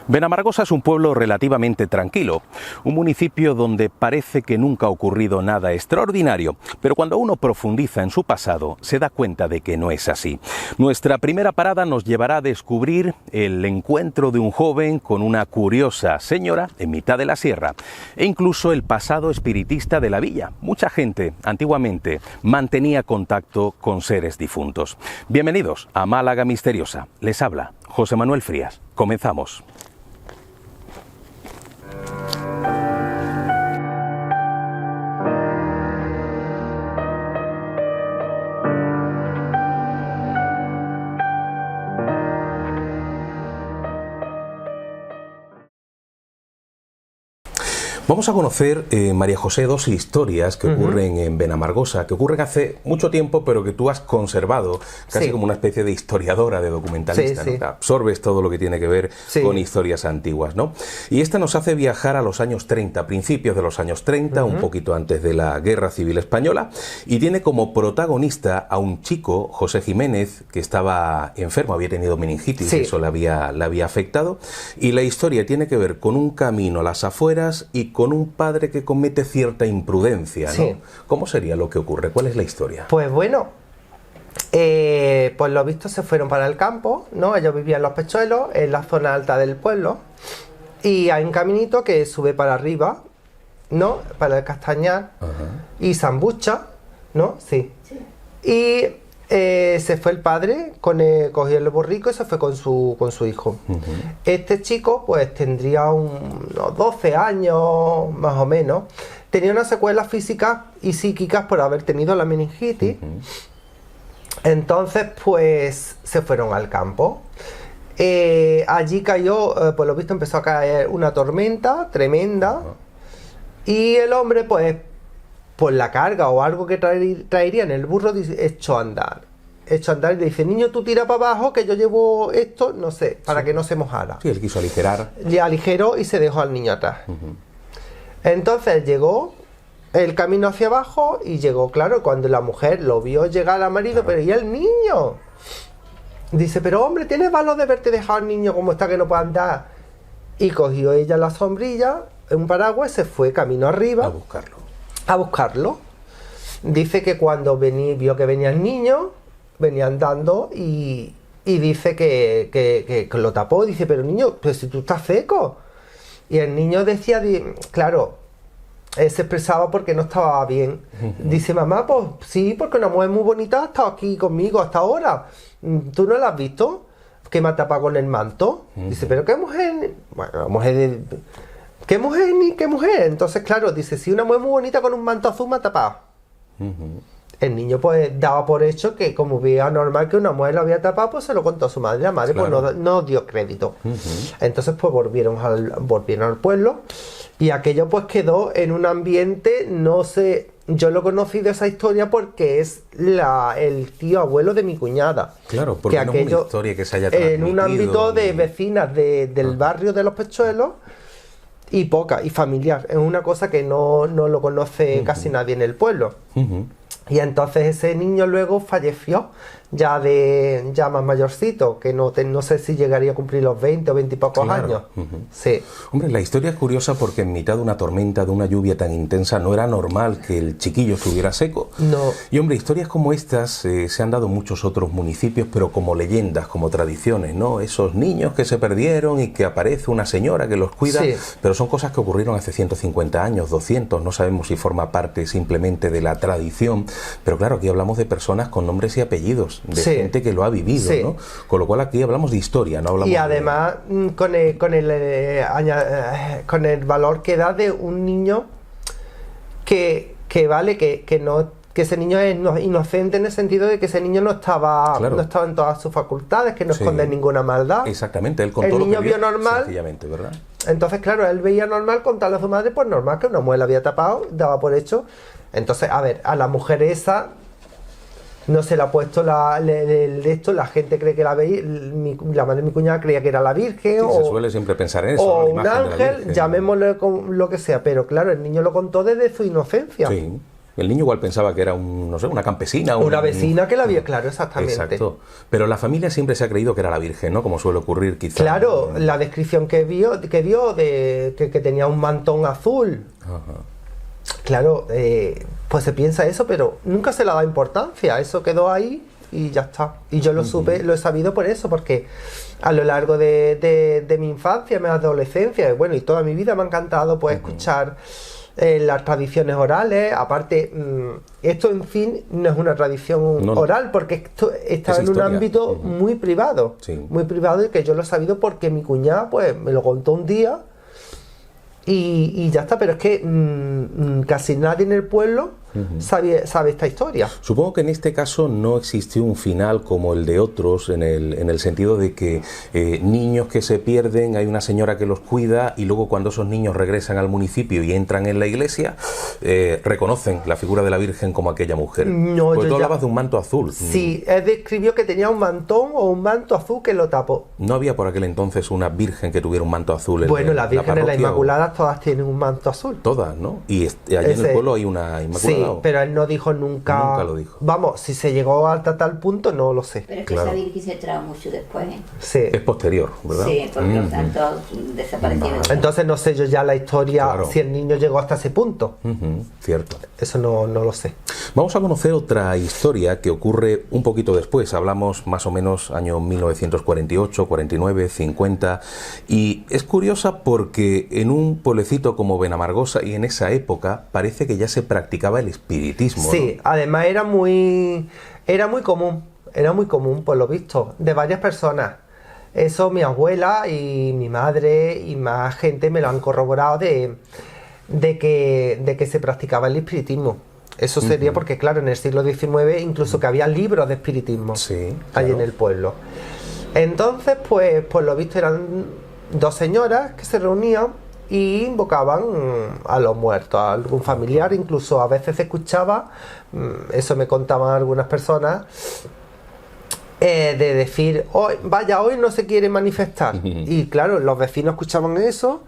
Benamargosa es un pueblo relativamente tranquilo, un municipio donde parece que nunca ha ocurrido nada extraordinario, pero cuando uno profundiza en su pasado se da cuenta de que no es así. Nuestra primera parada nos llevará a descubrir el encuentro de un joven con una curiosa señora en mitad de la sierra e incluso el pasado espiritista de la villa. Mucha gente antiguamente mantenía contacto con seres difuntos. Bienvenidos a Málaga Misteriosa. Les habla José Manuel Frías. Comenzamos. Vamos a conocer, María José, dos historias que ocurren en Benamargosa, que ocurren hace mucho tiempo, pero que tú has conservado casi como una especie de historiadora, de documentalista, ¿no? Te absorbes todo lo que tiene que ver con historias antiguas, ¿no? Y esta nos hace viajar a los años 30, principios de los años 30, un poquito antes de la Guerra Civil Española, y tiene como protagonista a un chico, José Jiménez, que estaba enfermo, había tenido meningitis, eso le había afectado, y la historia tiene que ver con un camino a las afueras y con un padre que comete cierta imprudencia, ¿no? ¿Cómo sería lo que ocurre? ¿Cuál es la historia? Pues bueno, pues los vistos se fueron para el campo, ¿no? Ellos vivían en Los Pechuelos, en la zona alta del pueblo, y hay un caminito que sube para arriba, ¿no? Para el Castañar y Zambucha, ¿no? Y se fue el padre, cogió el borrico y se fue con su hijo. Este chico pues tendría unos 12 años más o menos. Tenía unas secuelas físicas y psíquicas por haber tenido la meningitis. Entonces pues se fueron al campo. Allí cayó, por lo visto empezó a caer una tormenta tremenda. Y el hombre pues por la carga o algo que traería en el burro, echó a andar y le dice: niño, tú tira para abajo que yo llevo esto, no sé, para que no se mojara. Sí, él quiso aligerar. Le aligeró y se dejó al niño atrás. Entonces llegó el camino hacia abajo y llegó, claro, cuando la mujer lo vio llegar al marido, pero ¿y el niño? Dice: pero hombre, ¿tienes valor de verte dejado al niño como está que no puede andar? Y cogió ella la sombrilla, un paraguas, se fue camino arriba a buscarlo. Dice que cuando vio que venía el niño, venía andando y dice que lo tapó. Dice: pero niño, pues si tú estás seco. Y el niño decía, claro, se expresaba porque no estaba bien. Dice: mamá, pues sí, porque una mujer muy bonita ha estado aquí conmigo hasta ahora. ¿Tú no la has visto? Que me ha tapado con el manto. Dice: pero qué mujer. Bueno, la mujer de... ¿Qué mujer ni qué mujer? Entonces, claro, dice: si una mujer muy bonita con un manto azul me ha tapado. El niño pues daba por hecho que como veía normal que una mujer lo había tapado, pues se lo contó a su madre. La madre pues no dio crédito. Entonces pues volvieron al pueblo y aquello pues quedó en un ambiente, no sé, yo lo conocí de esa historia porque es el tío abuelo de mi cuñada. Claro, porque no es una historia que se haya transmitido. En un ámbito de vecinas del barrio de Los Pechuelos, y poca, y familiar. Es una cosa que no lo conoce casi nadie en el pueblo. Y entonces ese niño luego falleció, ya más mayorcito, que no sé si llegaría a cumplir los 20 o 20 y pocos años. Hombre, la historia es curiosa porque en mitad de una tormenta, de una lluvia tan intensa, no era normal que el chiquillo estuviera seco. Y hombre, historias como estas se han dado en muchos otros municipios, pero como leyendas, como tradiciones, ¿no? Esos niños que se perdieron y que aparece una señora que los cuida, pero son cosas que ocurrieron hace 150 años, 200, no sabemos si forma parte simplemente de la tradición, pero claro, aquí hablamos de personas con nombres y apellidos, de gente que lo ha vivido, ¿no? Con lo cual aquí hablamos de historia, no hablamos y además con el valor que da de un niño que ese niño es inocente en el sentido de que ese niño no estaba en todas sus facultades, que no esconde ninguna maldad. Exactamente, él contó lo que niño vio normal, sencillamente, ¿verdad? Entonces, claro, él veía normal contarle a su madre, pues normal que una mujer la había tapado, daba por hecho. Entonces, a ver, a la mujer esa no se le ha puesto la gente cree que la madre de mi cuñada creía que era la Virgen, se suele siempre pensar en eso, o ¿no? un ángel, llamémosle lo que sea, pero claro, el niño lo contó desde su inocencia. El niño igual pensaba que era no sé, una campesina. Una vecina que la vio, claro, exactamente. Exacto. Pero la familia siempre se ha creído que era la Virgen, ¿no? Como suele ocurrir quizá. Claro, la descripción que dio de que tenía un mantón azul. Ajá. Claro, pues se piensa eso, pero nunca se le da importancia. Eso quedó ahí y ya está. Y yo lo supe, lo he sabido por eso, porque a lo largo de mi infancia, mi adolescencia, y toda mi vida me ha encantado pues escuchar las tradiciones orales. Aparte, esto en fin no es una tradición oral, porque esto está en un ámbito muy privado, muy privado, y que yo lo he sabido porque mi cuñada pues me lo contó un día y ya está. Pero es que casi nadie en el pueblo sabe esta historia. Supongo que en este caso no existió un final como el de otros, en el sentido de que niños que se pierden, hay una señora que los cuida, y luego cuando esos niños regresan al municipio y entran en la iglesia, reconocen la figura de la Virgen como aquella mujer. No, porque tú hablabas de un manto azul. Sí, él describió que tenía un mantón o un manto azul que lo tapó. ¿No había por aquel entonces una Virgen que tuviera un manto azul? Bueno, las vírgenes, las Inmaculadas, todas tienen un manto azul. Todas, ¿no? Y allí en el pueblo hay una Inmaculada. Sí, pero él no dijo nunca. Nunca lo dijo. Vamos, si se llegó hasta tal punto, no lo sé. Pero es que esa Virgen se trajo mucho después, ¿eh? Sí. Es posterior, ¿verdad? Sí, porque los santos desaparecieron. Entonces no sé yo ya la historia, si el niño llegó hasta ese punto. Cierto. Eso no lo sé. Vamos a conocer otra historia que ocurre un poquito después. Hablamos más o menos año 1948, 49, 50. Y es curiosa porque en un pueblecito como Benamargosa, y en esa época, parece que ya se practicaba el espiritismo. Sí, ¿no? Además era muy común, por lo visto, de varias personas. Eso mi abuela y mi madre y más gente me lo han corroborado de que se practicaba el espiritismo. Eso sería porque, claro, en el siglo XIX incluso que había libros de espiritismo allí en el pueblo. Entonces, pues por lo visto eran dos señoras que se reunían y invocaban a los muertos, a algún familiar. Incluso a veces se escuchaba, eso me contaban algunas personas, de decir, hoy no se quiere manifestar. Y claro, los vecinos escuchaban eso.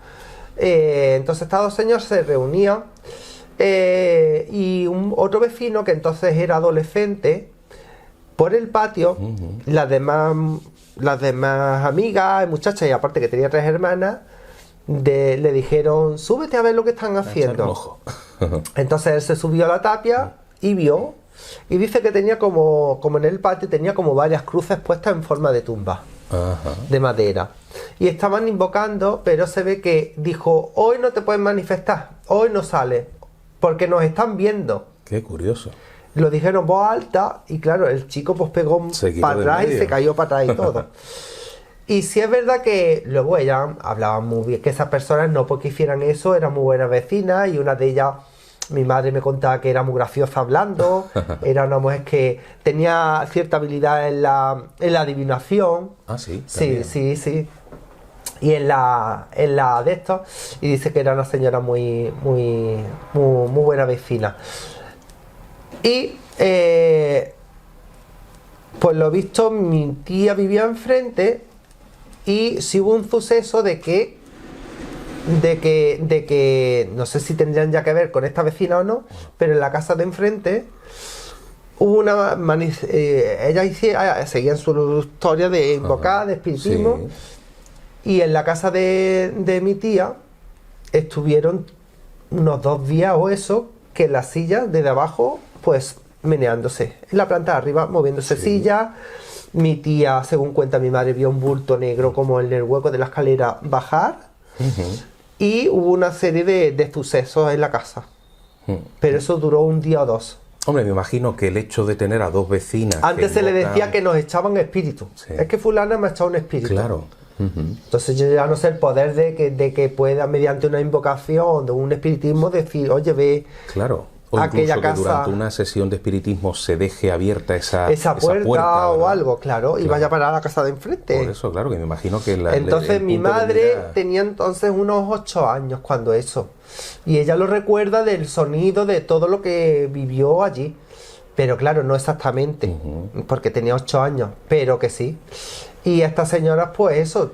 Entonces estas dos señoras se reunían, y otro vecino que entonces era adolescente, por el patio, las demás amigas, muchachas, y aparte que tenía 3 hermanas, le dijeron, súbete a ver lo que están haciendo. Entonces él se subió a la tapia y vio, y dice que tenía como en el patio tenía como varias cruces puestas en forma de tumba. De madera, y estaban invocando, pero se ve que dijo, hoy no te puedes manifestar, hoy no sales, porque nos están viendo. Qué curioso. Lo dijeron en voz alta, y claro, el chico pues pegó para atrás y se cayó para atrás y todo. Y sí es verdad que luego ellas hablaban muy bien, que esas personas no porque hicieran eso, eran muy buenas vecinas, y una de ellas, mi madre me contaba que era muy graciosa hablando, era una mujer que tenía cierta habilidad en la adivinación. Ah, sí. Sí. Y en la de estos, y dice que era una señora muy buena vecina. Y pues lo visto, mi tía vivía enfrente, y sí hubo un suceso de que no sé si tendrían ya que ver con esta vecina o no, pero en la casa de enfrente hubo ellas seguían su historia de invocar, de espiritismo, y en la casa de mi tía estuvieron unos 2 días o eso, que las sillas desde abajo pues meneándose, en la planta de arriba moviéndose sillas. Mi tía, según cuenta mi madre, vio un bulto negro como en el hueco de la escalera bajar. Y hubo una serie de sucesos en la casa. Pero eso duró un día o 2. Hombre, me imagino que el hecho de tener a 2 vecinas... Antes se le decía que nos echaban espíritus. Es que fulana me ha echado un espíritu. Claro. Entonces yo ya no sé el poder de que pueda, mediante una invocación, de un espiritismo, decir, oye, ve... Claro. O aquella incluso casa, que durante una sesión de espiritismo se deje abierta esa puerta o ¿verdad? algo, claro, y vaya para la casa de enfrente. Por eso, claro, que me imagino que entonces mi madre tenía entonces unos 8 años cuando eso, y ella lo recuerda del sonido de todo lo que vivió allí, pero claro, no exactamente, porque tenía 8 años, pero que sí. Y estas señoras, pues eso,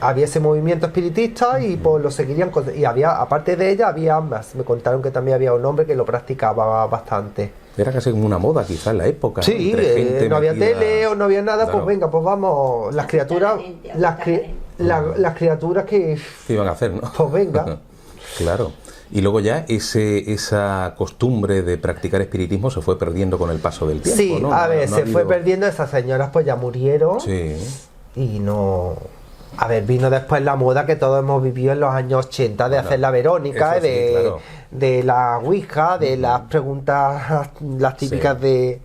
había ese movimiento espiritista y pues lo seguirían. Y había, aparte de ella, había más. Me contaron que también había un hombre que lo practicaba bastante. Era casi como una moda quizás en la época. Sí, no había tele o no había nada, claro. Pues venga, pues vamos, las criaturas, las criaturas que iban a hacer, ¿no? Pues venga. Claro. Y luego ya esa costumbre de practicar espiritismo se fue perdiendo con el paso del tiempo, sí, ¿no? A ver, se fue perdiendo, esas señoras pues ya murieron. Sí. Y no... A ver, vino después la moda que todos hemos vivido en los años 80 de hacer la Verónica, sí, claro. de la Ouija, de las preguntas, las típicas de...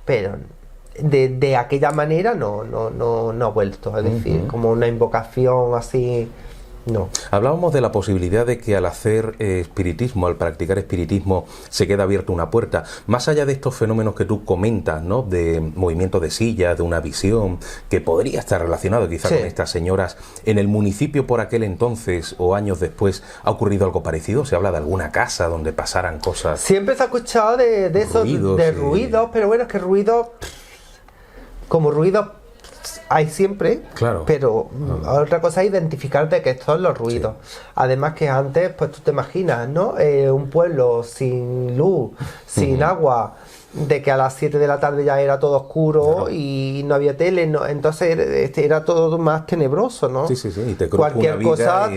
Pero de aquella manera no ha vuelto, es decir, como una invocación así... No. Hablábamos de la posibilidad de que al hacer espiritismo, al practicar espiritismo, se queda abierta una puerta. Más allá de estos fenómenos que tú comentas, ¿no? De movimiento de silla, de una visión, que podría estar relacionado quizá con estas señoras, ¿en el municipio por aquel entonces o años después ha ocurrido algo parecido? ¿Se habla de alguna casa donde pasaran cosas? Siempre se ha escuchado de esos ruidos, pero bueno, es que ruidos, como ruidos hay siempre, claro. Pero otra cosa es identificarte que estos son los ruidos. Sí. Además que antes, pues tú te imaginas, ¿no? Un pueblo sin luz, sin agua, de que a las 7 de la tarde ya era todo oscuro y no había tele, ¿no? Entonces era todo más tenebroso, ¿no? Sí, y te cualquier cosa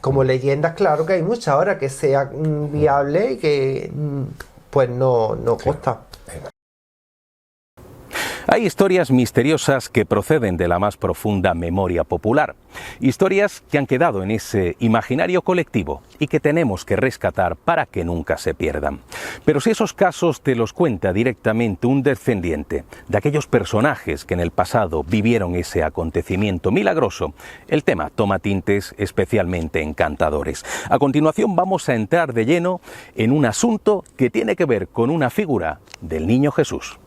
como leyendas, claro que hay muchas ahora que sea viable y que pues no cuesta. Hay historias misteriosas que proceden de la más profunda memoria popular, historias que han quedado en ese imaginario colectivo y que tenemos que rescatar para que nunca se pierdan. Pero si esos casos te los cuenta directamente un descendiente de aquellos personajes que en el pasado vivieron ese acontecimiento milagroso, el tema toma tintes especialmente encantadores. A continuación vamos a entrar de lleno en un asunto que tiene que ver con una figura del Niño Jesús.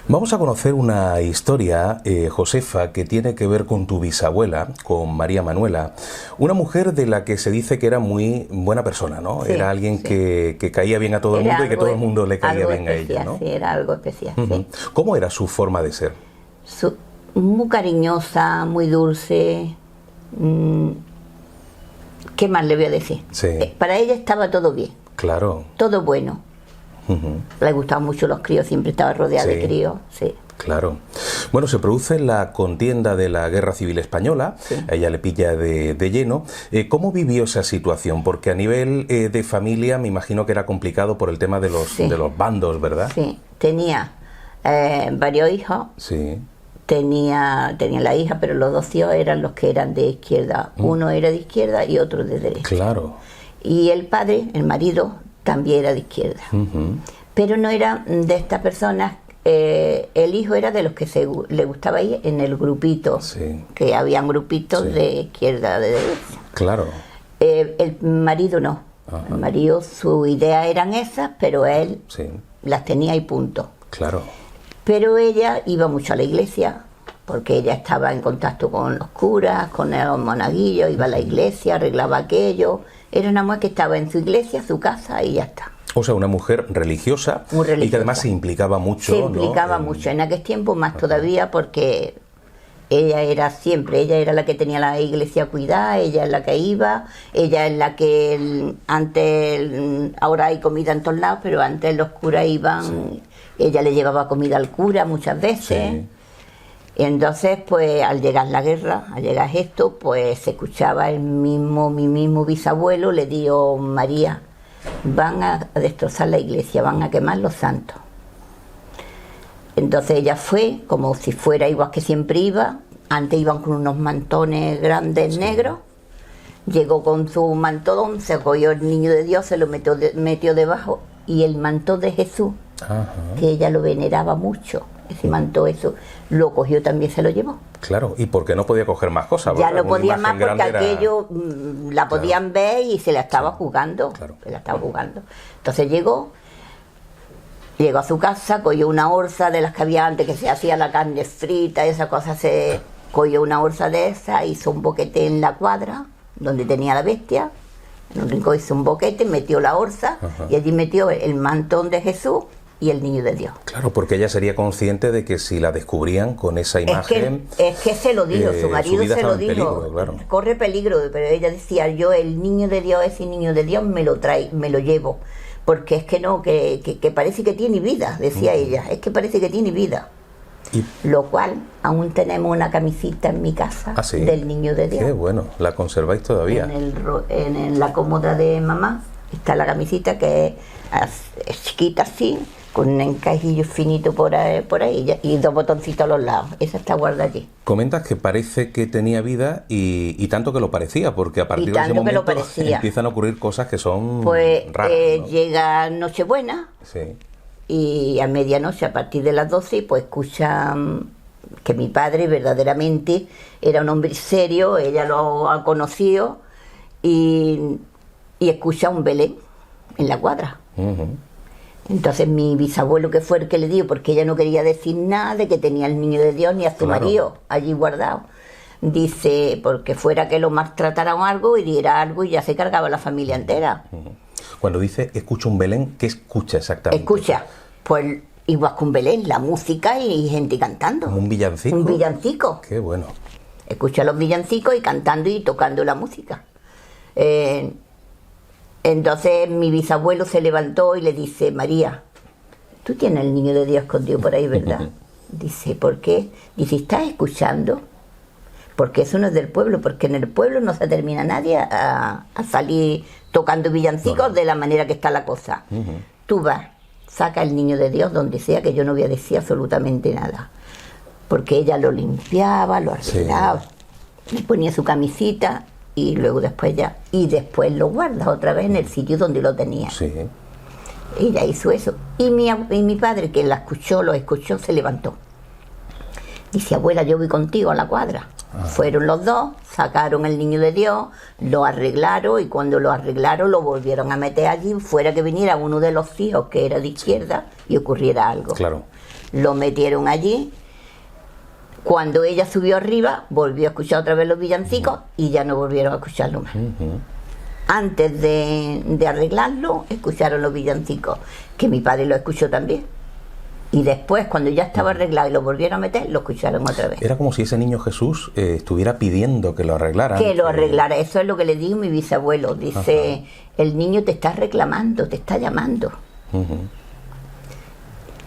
Vamos a conocer una historia, Josefa, que tiene que ver con tu bisabuela, con María Manuela, una mujer de la que se dice que era muy buena persona, ¿no? Sí, era alguien que caía bien a todo el mundo y que todo el mundo le caía bien a ella, ¿no? Sí, era algo especial, sí. ¿Cómo era su forma de ser? Muy cariñosa, muy dulce. ¿Qué más le voy a decir? Sí. Para ella estaba todo bien. Claro. Todo bueno. Le gustaban mucho los críos, siempre estaba rodeada de críos, sí. Claro. Bueno, se produce la contienda de la Guerra Civil Española, a ella le pilla de lleno. ¿Cómo vivió esa situación? Porque a nivel de familia me imagino que era complicado por el tema de los bandos, ¿verdad? Sí, tenía varios hijos. Sí. Tenía la hija, pero los dos tíos eran los que eran de izquierda. Uno era de izquierda y otro de derecha. Claro. Y el padre, el marido, también era de izquierda, pero no era de estas personas. El hijo era de los que le gustaba ir en el grupito, que habían grupitos de izquierda, de derecha. Claro. El marido no. El marido, su idea eran esas, pero él las tenía y punto. Claro. Pero ella iba mucho a la iglesia, porque ella estaba en contacto con los curas, con los monaguillos, iba a la iglesia, arreglaba aquello. Era una mujer que estaba en su iglesia, su casa y ya está. O sea, una mujer religiosa, muy religiosa. Y que además se implicaba mucho. Se implicaba mucho, en aquel tiempo más todavía, porque ella era la que tenía la iglesia cuidada, ella es la que iba, ella es la que ahora hay comida en todos lados, pero antes los curas iban, ella le llevaba comida al cura muchas veces. Sí. Y entonces, pues, al llegar la guerra, al llegar esto, pues se escuchaba mi mismo bisabuelo le dijo: María, van a destrozar la iglesia, van a quemar los santos. Entonces ella fue, como si fuera igual que siempre iba. Antes iban con unos mantones grandes negros. Llegó con su mantón, se cogió el niño de Dios, se lo metió debajo, y el mantón de Jesús, que ella lo veneraba mucho, ese manto, eso, lo cogió también, se lo llevó. Claro, y porque no podía coger más cosas. Ya no podía más porque aquello la podían ver y se la estaba jugando. Claro. Se la estaba jugando. Entonces llegó a su casa, cogió una orza de las que había antes, que se hacía la carne frita, esa cosa, se cogió una orza de esa, hizo un boquete en la cuadra, donde tenía la bestia, en un rincón hizo un boquete, metió la orza y allí metió el mantón de Jesús y el niño de Dios. Claro, porque ella sería consciente de que si la descubrían con esa imagen... Es que se lo dijo, su marido se lo dijo, peligro, claro. Corre peligro, pero ella decía, yo el niño de Dios, ese niño de Dios me lo llevo, porque es que no, que parece que tiene vida, decía ella, es que parece que tiene vida. Lo cual, aún tenemos una camisita en mi casa del niño de Dios. Qué bueno, la conserváis todavía. En la cómoda de mamá está la camisita que es chiquita así, con un encajillo finito por ahí y 2 botoncitos a los lados. Esa está guardada allí. Comentas que parece que tenía vida y tanto que lo parecía, porque a partir de ese momento empiezan a ocurrir cosas que son raras, ¿no? Llega Nochebuena. Sí. Y a medianoche, a partir de las 12, pues escuchan que mi padre verdaderamente era un hombre serio, ella lo ha conocido, y escucha un Belén en la cuadra. Entonces mi bisabuelo, que fue el que le dio, porque ella no quería decir nada de que tenía el niño de Dios ni a su marido allí guardado, dice, porque fuera que lo maltratara o algo y diera algo y ya se cargaba la familia entera. Cuando dice escucha un Belén, ¿qué escucha exactamente? Escucha, pues igual que un Belén, la música y gente cantando. ¿Como un villancico? Un villancico. Qué bueno. Escucha los villancicos y cantando y tocando la música. Entonces mi bisabuelo se levantó y le dice, María, tú tienes el niño de Dios escondido por ahí, ¿verdad? Dice, ¿por qué? Dice, ¿estás escuchando? Porque eso no es del pueblo, porque en el pueblo no se termina nadie a salir tocando villancicos de la manera que está la cosa. Tú vas, saca el niño de Dios donde sea, que yo no voy a decir absolutamente nada. Porque ella lo limpiaba, lo arreglaba, le ponía su camisita y luego después después lo guarda otra vez en el sitio donde lo tenía. Sí. Ella hizo eso. Y mi padre, que lo escuchó, se levantó. Dice, abuela, yo voy contigo a la cuadra. Fueron los dos, sacaron el niño de Dios, lo arreglaron y cuando lo arreglaron lo volvieron a meter allí, fuera que viniera uno de los hijos que era de izquierda y ocurriera algo. Claro. Lo metieron allí. Cuando ella subió arriba, volvió a escuchar otra vez los villancicos y ya no volvieron a escucharlo más. Antes de arreglarlo, escucharon los villancicos, que mi padre lo escuchó también. Y después, cuando ya estaba arreglado y lo volvieron a meter, lo escucharon otra vez. Era como si ese niño Jesús estuviera pidiendo que lo arreglaran. Que lo arreglara, eso es lo que le dijo mi bisabuelo. Dice, el niño te está reclamando, te está llamando.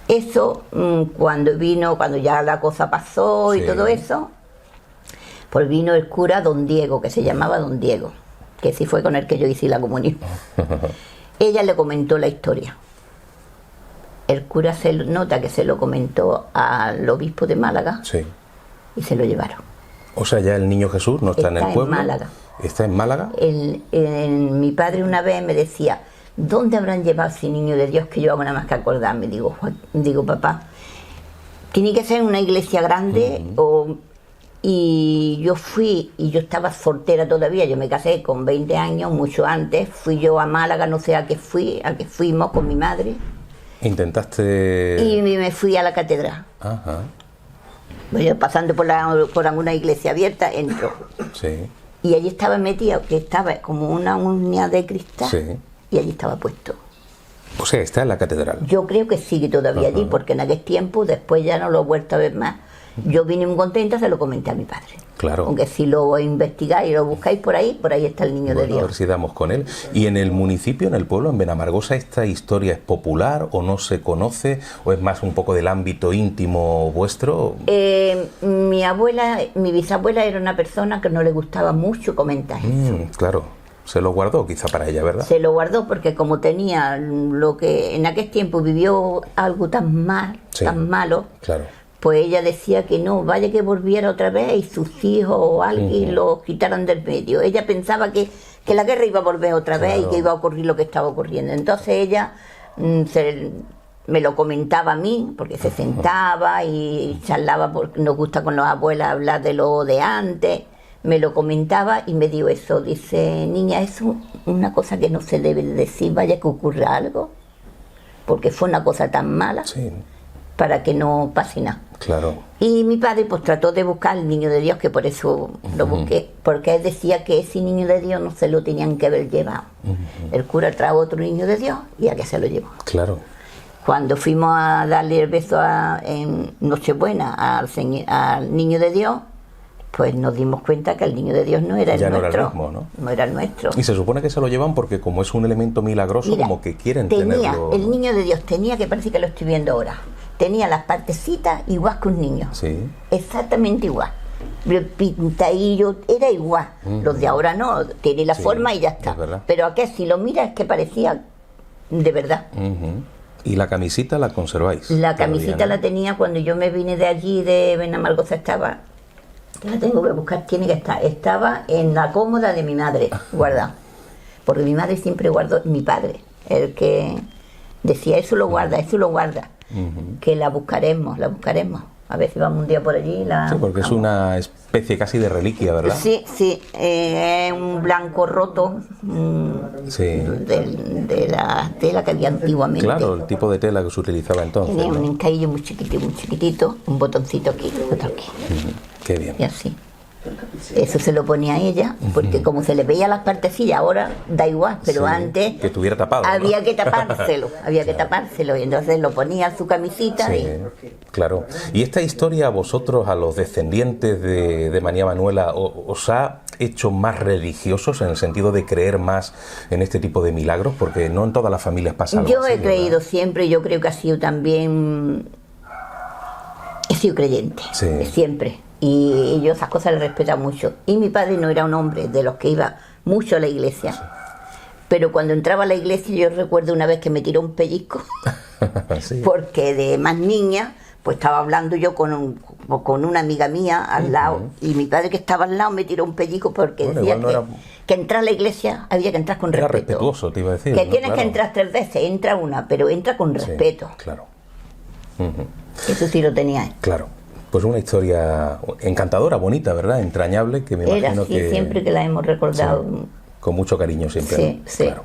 Eso, cuando ya la cosa pasó y todo eso, pues vino el cura Don Diego, que se llamaba Don Diego, que sí fue con el que yo hice la comunión. Ella le comentó la historia. El cura se nota que se lo comentó al obispo de Málaga y se lo llevaron. O sea, ya el niño Jesús no está en el pueblo. Está en Málaga. ¿Está en Málaga? Mi padre una vez me decía, ¿dónde habrán llevado ese niño de Dios que yo hago nada más que acordarme? Digo, papá, tiene que ser una iglesia grande y yo fui, y yo estaba soltera todavía, yo me casé con 20 años, mucho antes, fui yo a Málaga, no sé a qué fuimos con mi madre. ¿Intentaste...? Y me fui a la catedral. Bueno, pasando por alguna iglesia abierta, entro. Sí. Y allí estaba metido, que estaba como una uña de cristal, y allí estaba puesto. O sea, está en la catedral. Yo creo que sigue todavía allí, porque en aquel tiempo, después ya no lo he vuelto a ver más. Yo vine muy contenta, se lo comenté a mi padre. Claro. Aunque si lo investigáis y lo buscáis por ahí está el niño de Dios. A ver si damos con él. ¿Y en el municipio, en el pueblo, en Benamargosa, esta historia es popular o no se conoce? ¿O es más un poco del ámbito íntimo vuestro? Mi bisabuela era una persona que no le gustaba mucho comentar eso. Claro. Se lo guardó quizá para ella, ¿verdad? Se lo guardó porque como tenía lo que en aquel tiempo vivió algo tan malo, claro. Pues ella decía que no, vaya que volviera otra vez y sus hijos o alguien lo quitaran del medio. Ella pensaba que la guerra iba a volver otra vez y que iba a ocurrir lo que estaba ocurriendo. Entonces ella me lo comentaba a mí, porque se sentaba y charlaba, porque nos gusta con las abuelas hablar de lo de antes. Me lo comentaba y me dio eso. Dice, niña, es una cosa que no se debe decir, vaya que ocurra algo, porque fue una cosa tan mala. Para que no pase nada. Claro. Y mi padre pues trató de buscar al niño de Dios, que por eso lo busqué, porque él decía que ese niño de Dios no se lo tenían que haber llevado. El cura trajo otro niño de Dios y a que se lo llevó. Claro. Cuando fuimos a darle el beso en Nochebuena al Niño de Dios, pues nos dimos cuenta que el Niño de Dios no era el nuestro. Ya no era el mismo, ¿no? No era el nuestro. Y se supone que se lo llevan porque como es un elemento milagroso, mira, como que quieren tenerlo... El Niño de Dios tenía, que parece que lo estoy viendo ahora, tenía las partecitas igual que un niño. Sí. Exactamente igual. El pintadillo era igual. Los de ahora no, tiene la forma y ya está. Pero aquí si lo miras es que parecía de verdad. ¿Y la camisita la conserváis? La camisita la tenía cuando yo me vine de allí, de Benamargosa, estaba... La tengo que buscar, tiene que estar. Estaba en la cómoda de mi madre, guardada. Porque mi madre siempre guardó, mi padre, el que decía, eso lo guarda, eso lo guarda. Que la buscaremos. A ver si vamos un día por allí. Sí, porque es una especie casi de reliquia, ¿verdad? Sí, es un blanco roto de la tela que había antiguamente. Claro, el tipo de tela que se utilizaba entonces. Tenía un encaillo muy chiquitito, un botoncito aquí, otro aquí. Qué bien. Y así. Eso se lo ponía a ella, porque como se le veía las partecillas, ahora da igual, pero antes que estuviera tapado, había ¿no? que tapárselo, que tapárselo, y entonces lo ponía a su camisita. Claro. ¿Y esta historia a vosotros, a los descendientes de María Manuela, os ha hecho más religiosos en el sentido de creer más en este tipo de milagros? Porque no en todas las familias pasa algo Yo así, he creído siempre, yo creo que ha sido también... He sido creyente, siempre. Y yo esas cosas le respeto mucho. Y mi padre no era un hombre de los que iba mucho a la iglesia. Pero cuando entraba a la iglesia yo recuerdo una vez que me tiró un pellizco. Porque de más niña, pues estaba hablando yo con una amiga mía al lado. Y mi padre que estaba al lado me tiró un pellizco porque decía que entrar a la iglesia había que entrar con respeto. Era respetuoso, te iba a decir. Que tienes que entrar 3 veces, entra una, pero entra con respeto. Claro. Eso sí lo tenía él. Claro. Pues una historia encantadora, bonita, ¿verdad? Entrañable, que me imagino que... siempre que la hemos recordado. Con mucho cariño siempre. Sí. Claro.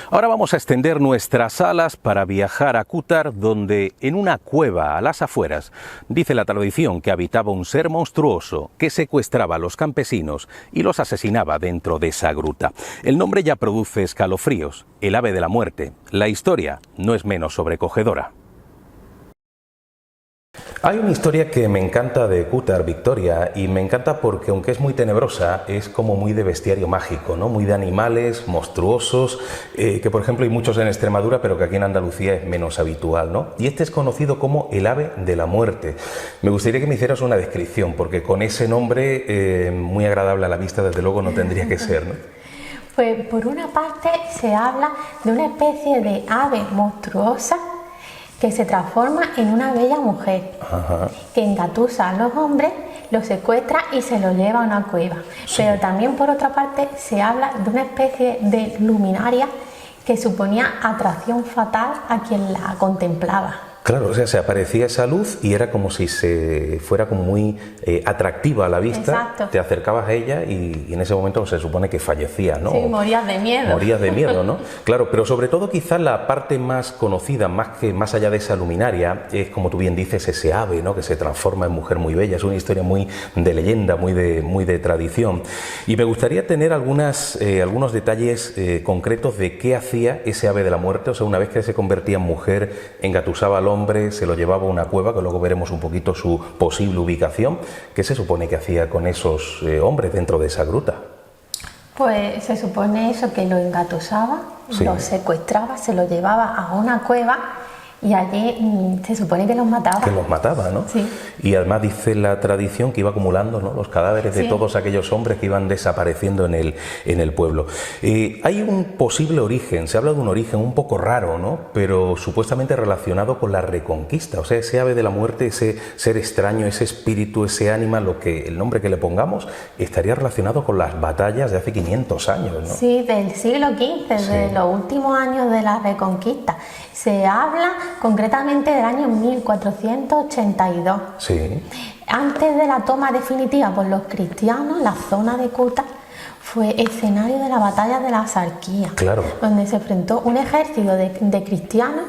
Ahora vamos a extender nuestras alas para viajar a Cútar, donde en una cueva a las afueras dice la tradición que habitaba un ser monstruoso que secuestraba a los campesinos y los asesinaba dentro de esa gruta. El nombre ya produce escalofríos, el ave de la muerte. La historia no es menos sobrecogedora. Hay una historia que me encanta de Cútar, Victoria, y me encanta porque aunque es muy tenebrosa, es como muy de bestiario mágico, ¿no? Muy de animales monstruosos, que por ejemplo hay muchos en Extremadura, pero que aquí en Andalucía es menos habitual, ¿no? Y este es conocido como el ave de la muerte. Me gustaría que me hicieras una descripción, porque con ese nombre muy agradable a la vista, desde luego no tendría que ser, ¿no? Pues por una parte se habla de una especie de ave monstruosa que se transforma en una bella mujer, que engatusa a los hombres, los secuestra y se los lleva a una cueva. Pero también por otra parte se habla de una especie de luminaria que suponía atracción fatal a quien la contemplaba. Claro, o sea, se aparecía esa luz y era como si se fuera como muy atractiva a la vista. Exacto. Te acercabas a ella y en ese momento se supone que fallecías, ¿no? Sí, morías de miedo. Morías de miedo, ¿no? Claro, pero sobre todo quizás la parte más conocida, más allá de esa luminaria, es como tú bien dices, ese ave, ¿no? Que se transforma en mujer muy bella. Es una historia muy de leyenda, muy de tradición. Y me gustaría tener algunos detalles concretos de qué hacía ese ave de la muerte. O sea, una vez que se convertía en mujer, engatusaba al hombre, se lo llevaba a una cueva, que luego veremos un poquito su posible ubicación. ¿Qué se supone que hacía con esos hombres dentro de esa gruta? Pues se supone eso, que lo engatusaba, lo secuestraba, se lo llevaba a una cueva y allí se supone que los mataba. Que los mataba, ¿no? Sí. Y además dice la tradición que iba acumulando, ¿no?, los cadáveres de todos aquellos hombres que iban desapareciendo en el pueblo. Hay un posible origen, se habla de un origen un poco raro, ¿no?, pero supuestamente relacionado con la Reconquista. O sea, ese ave de la muerte, ese ser extraño, ese espíritu, ese ánima, el nombre que le pongamos, estaría relacionado con las batallas de hace 500 años, ¿no? Sí, del siglo XV, de los últimos años de la Reconquista. Se habla concretamente del año 1482. Sí. Antes de la toma definitiva por los cristianos, la zona de Cútar fue escenario de la batalla de la Axarquía, donde se enfrentó un ejército de cristianos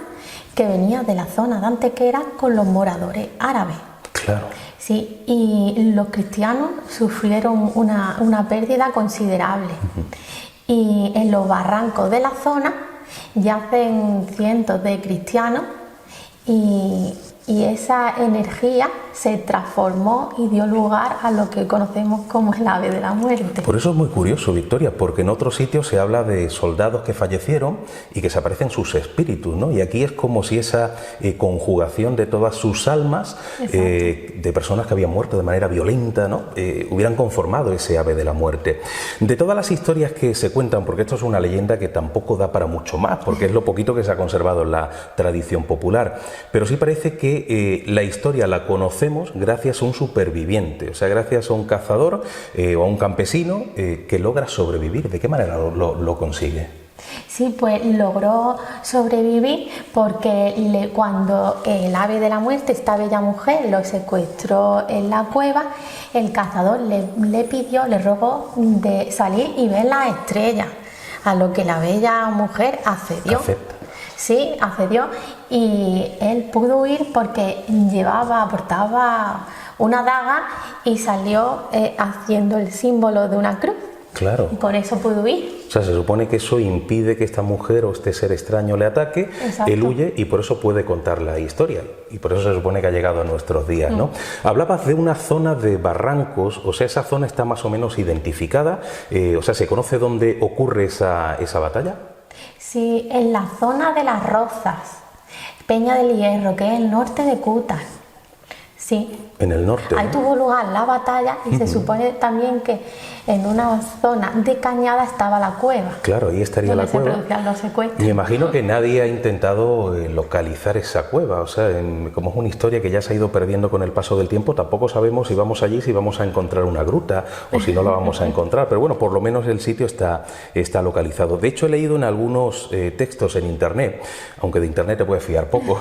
que venía de la zona de Antequera con los moradores árabes. Claro. Sí, y los cristianos sufrieron una pérdida considerable. Y en los barrancos de la zona yacen cientos de cristianos y esa energía se transformó y dio lugar a lo que conocemos como el ave de la muerte. Por eso es muy curioso, Victoria, porque en otros sitios se habla de soldados que fallecieron y que se aparecen sus espíritus, ¿no? Y aquí es como si esa conjugación de todas sus almas, de personas que habían muerto de manera violenta, ¿no? Hubieran conformado ese ave de la muerte. De todas las historias que se cuentan, porque esto es una leyenda que tampoco da para mucho más, porque es lo poquito que se ha conservado en la tradición popular, pero sí parece que la historia la conocemos gracias a un superviviente, o sea, gracias a un cazador o a un campesino que logra sobrevivir. ¿De qué manera lo consigue? Sí, pues logró sobrevivir porque cuando el ave de la muerte, esta bella mujer, lo secuestró en la cueva, el cazador le rogó de salir y ver las estrellas, a lo que la bella mujer accedió. Sí, accedió y él pudo huir porque portaba una daga y salió haciendo el símbolo de una cruz. Claro. Y por eso pudo huir. O sea, se supone que eso impide que esta mujer o este ser extraño le ataque. Exacto. Él huye y por eso puede contar la historia. Y por eso se supone que ha llegado a nuestros días, ¿no? Hablabas de una zona de barrancos, o sea, esa zona está más o menos identificada. O sea, ¿se conoce dónde ocurre esa batalla? Sí, en la zona de Las Rozas, Peña del Hierro, que es el norte de Cútar. Sí. En el norte. Ahí tuvo lugar la batalla y se supone también que en una zona de cañada estaba la cueva. Claro, ahí estaría la cueva. Donde se producían los secuestros. Me imagino que nadie ha intentado localizar esa cueva, o sea, como es una historia que ya se ha ido perdiendo con el paso del tiempo, tampoco sabemos si vamos allí, si vamos a encontrar una gruta o si no la vamos a encontrar, pero bueno, por lo menos el sitio está localizado. De hecho, he leído en algunos textos en internet, aunque de internet te puedes fiar poco,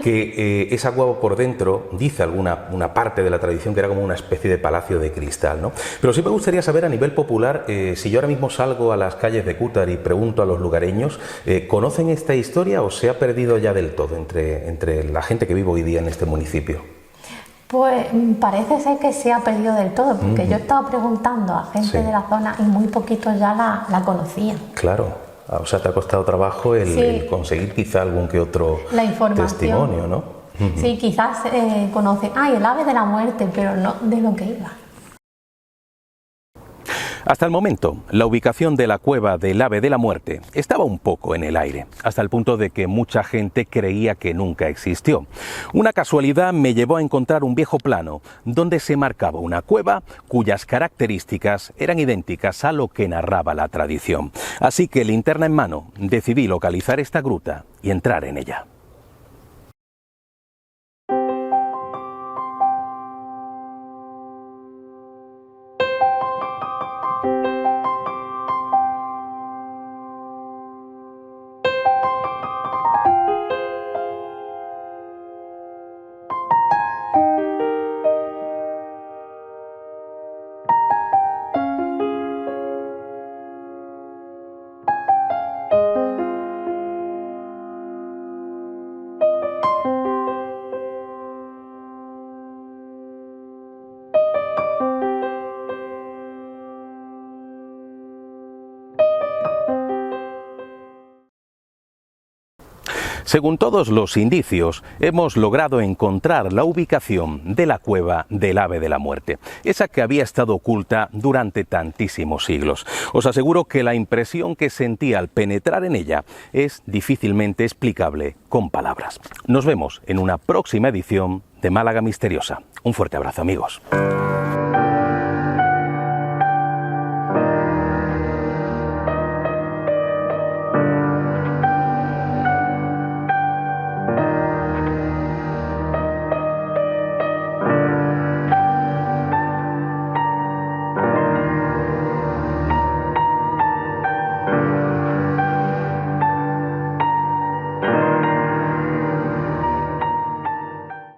que esa cueva por dentro, dice una parte de la tradición que era como una especie de palacio de cristal, ¿no? Pero sí me gustaría saber a nivel popular, si yo ahora mismo salgo a las calles de Cútar y pregunto a los lugareños, ¿conocen esta historia o se ha perdido ya del todo entre la gente que vive hoy día en este municipio? Pues parece ser que se ha perdido del todo, porque yo he estado preguntando a gente de la zona y muy poquitos ya la conocían. Claro. O sea, te ha costado trabajo el conseguir quizá algún que otro testimonio, ¿no? Sí, quizás conocen, el ave de la muerte, pero no de lo que iba. Hasta el momento, la ubicación de la cueva del ave de la muerte estaba un poco en el aire, hasta el punto de que mucha gente creía que nunca existió. Una casualidad me llevó a encontrar un viejo plano donde se marcaba una cueva cuyas características eran idénticas a lo que narraba la tradición. Así que, linterna en mano, decidí localizar esta gruta y entrar en ella. Según todos los indicios, hemos logrado encontrar la ubicación de la cueva del ave de la muerte, esa que había estado oculta durante tantísimos siglos. Os aseguro que la impresión que sentí al penetrar en ella es difícilmente explicable con palabras. Nos vemos en una próxima edición de Málaga Misteriosa. Un fuerte abrazo, amigos.